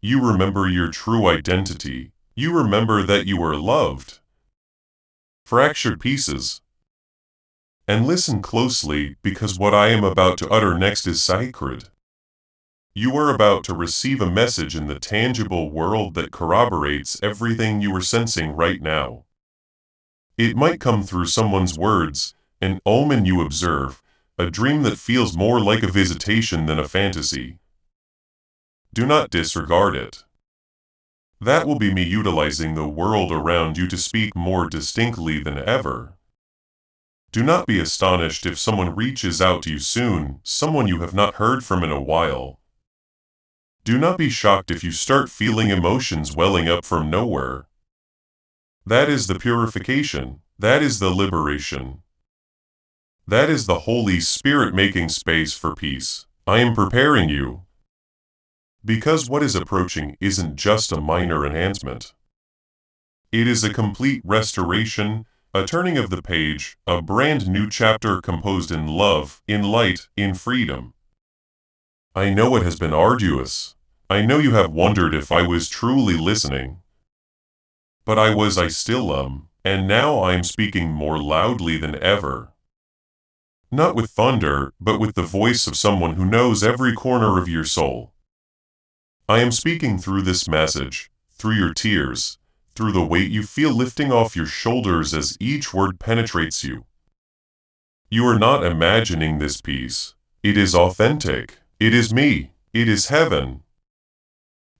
[SPEAKER 1] You remember your true identity. You remember that you are loved. Fractured pieces. And listen closely, because what I am about to utter next is sacred. You are about to receive a message in the tangible world that corroborates everything you are sensing right now. It might come through someone's words, an omen you observe, a dream that feels more like a visitation than a fantasy. Do not disregard it. That will be me utilizing the world around you to speak more distinctly than ever. Do not be astonished if someone reaches out to you soon, someone you have not heard from in a while. Do not be shocked if you start feeling emotions welling up from nowhere. That is the purification. That is the liberation. That is the Holy Spirit making space for peace. I am preparing you. Because what is approaching isn't just a minor enhancement. It is a complete restoration, a turning of the page, a brand new chapter composed in love, in light, in freedom. I know it has been arduous. I know you have wondered if I was truly listening. But I still am, and now I am speaking more loudly than ever. Not with thunder, but with the voice of someone who knows every corner of your soul. I am speaking through this message, through your tears, through the weight you feel lifting off your shoulders as each word penetrates you. You are not imagining this peace. It is authentic. It is me. It is heaven.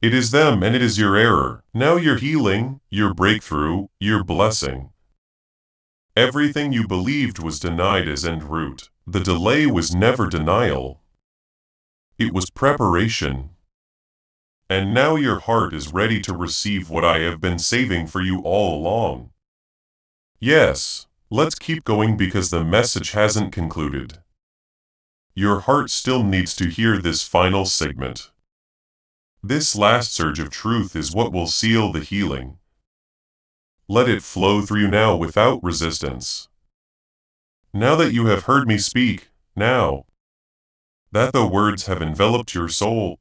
[SPEAKER 1] It is them and it is your error. Now your healing, your breakthrough, your blessing. Everything you believed was denied as en route. The delay was never denial. It was preparation. And now your heart is ready to receive what I have been saving for you all along. Yes, let's keep going because the message hasn't concluded. Your heart still needs to hear this final segment. This last surge of truth is what will seal the healing. Let it flow through you now without resistance. Now that you have heard me speak, now that the words have enveloped your soul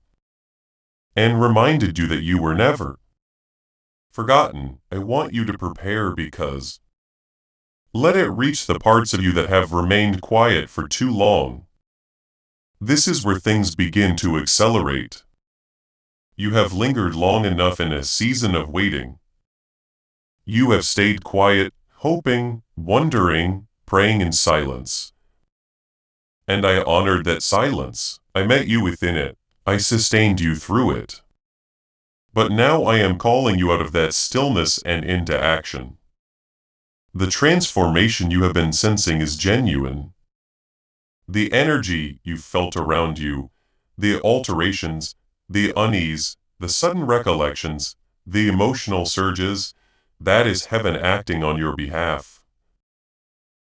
[SPEAKER 1] and reminded you that you were never forgotten, I want you to prepare because let it reach the parts of you that have remained quiet for too long. This is where things begin to accelerate. You have lingered long enough in a season of waiting. You have stayed quiet, hoping, wondering, praying in silence. And I honored that silence. I met you within it. I sustained you through it. But now I am calling you out of that stillness and into action. The transformation you have been sensing is genuine. The energy you felt around you, the alterations, the unease, the sudden recollections, the emotional surges, that is heaven acting on your behalf.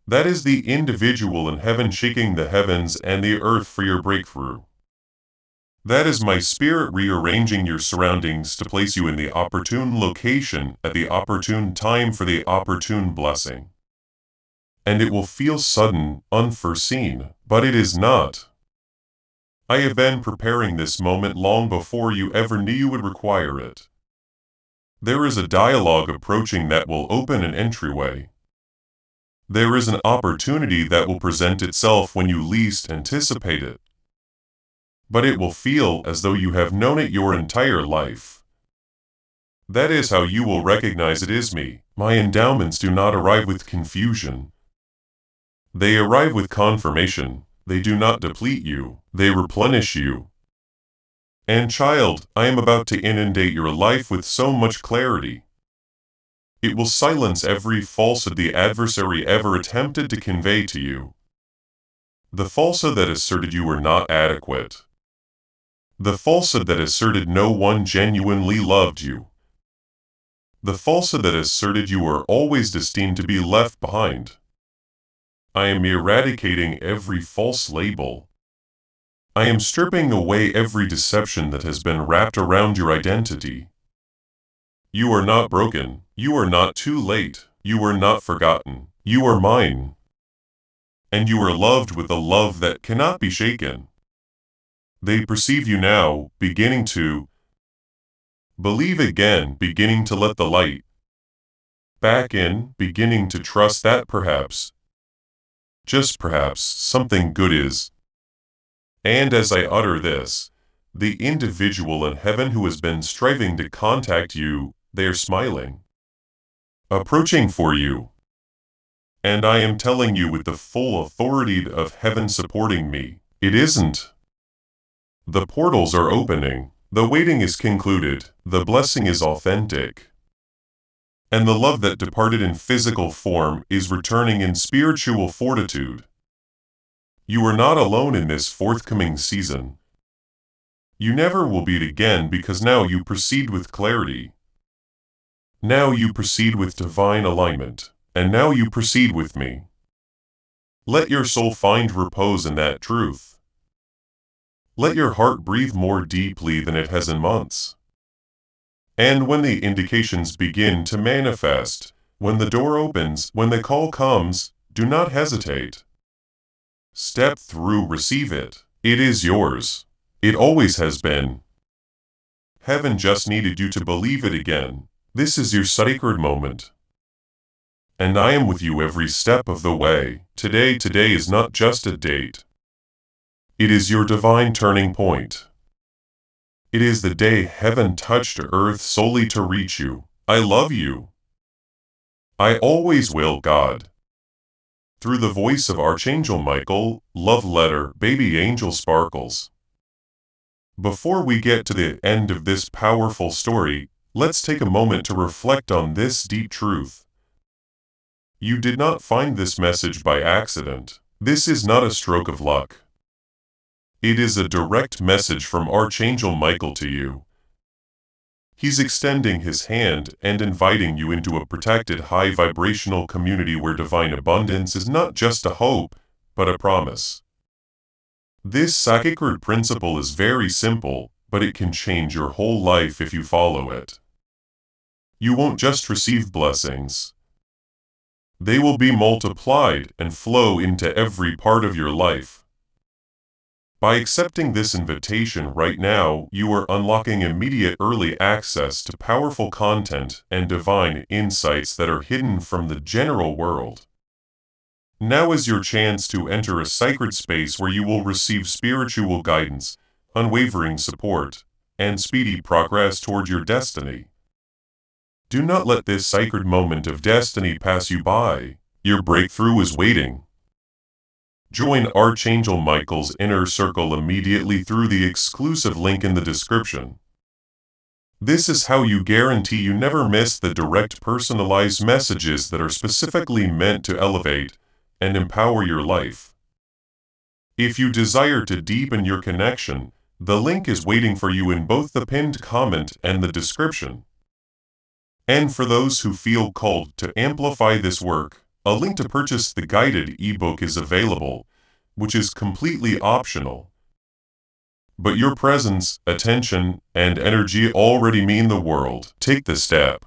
[SPEAKER 1] That is the individual in heaven shaking the heavens and the earth for your breakthrough. That is my spirit rearranging your surroundings to place you in the opportune location at the opportune time for the opportune blessing. And it will feel sudden, unforeseen, but it is not. I have been preparing this moment long before you ever knew you would require it. There is a dialogue approaching that will open an entryway. There is an opportunity that will present itself when you least anticipate it. But it will feel as though you have known it your entire life. That is how you will recognize it is me. My endowments do not arrive with confusion. They arrive with confirmation. They do not deplete you. They replenish you. And child, I am about to inundate your life with so much clarity. It will silence every falsehood the adversary ever attempted to convey to you. The falsehood that asserted you were not adequate. The falsehood that asserted no one genuinely loved you. The falsehood that asserted you were always destined to be left behind. I am eradicating every false label. I am stripping away every deception that has been wrapped around your identity. You are not broken. You are not too late. You are not forgotten. You are mine. And you are loved with a love that cannot be shaken. They perceive you now, beginning to believe again, beginning to let the light back in, beginning to trust that perhaps, just perhaps, something good is. And as I utter this, the individual in heaven who has been striving to contact you, they are smiling, approaching for you. And I am telling you with the full authority of heaven supporting me, it isn't. The portals are opening, the waiting is concluded, the blessing is authentic. And the love that departed in physical form is returning in spiritual fortitude. You are not alone in this forthcoming season. You never will be again because now you proceed with clarity. Now you proceed with divine alignment, and now you proceed with me. Let your soul find repose in that truth. Let your heart breathe more deeply than it has in months. And when the indications begin to manifest, when the door opens, when the call comes, do not hesitate. Step through, receive it. It is yours. It always has been. Heaven just needed you to believe it again. This is your sacred moment. And I am with you every step of the way. Today is not just a date. It is your divine turning point. It is the day heaven touched earth solely to reach you. I love you. I always will, God. Through the voice of Archangel Michael, love letter, baby angel sparkles. Before we get to the end of this powerful story, let's take a moment to reflect on this deep truth. You did not find this message by accident. This is not a stroke of luck. It is a direct message from Archangel Michael to you. He's extending his hand and inviting you into a protected high vibrational community where divine abundance is not just a hope, but a promise. This sacred principle is very simple, but it can change your whole life if you follow it. You won't just receive blessings. They will be multiplied and flow into every part of your life. By accepting this invitation right now, you are unlocking immediate early access to powerful content and divine insights that are hidden from the general world. Now is your chance to enter a sacred space where you will receive spiritual guidance, unwavering support, and speedy progress toward your destiny. Do not let this sacred moment of destiny pass you by. Your breakthrough is waiting. Join Archangel Michael's inner circle immediately through the exclusive link in the description. This is how you guarantee you never miss the direct personalized messages that are specifically meant to elevate and empower your life. If you desire to deepen your connection, the link is waiting for you in both the pinned comment and the description. And for those who feel called to amplify this work, a link to purchase the guided ebook is available, which is completely optional. But your presence, attention, and energy already mean the world. Take the step.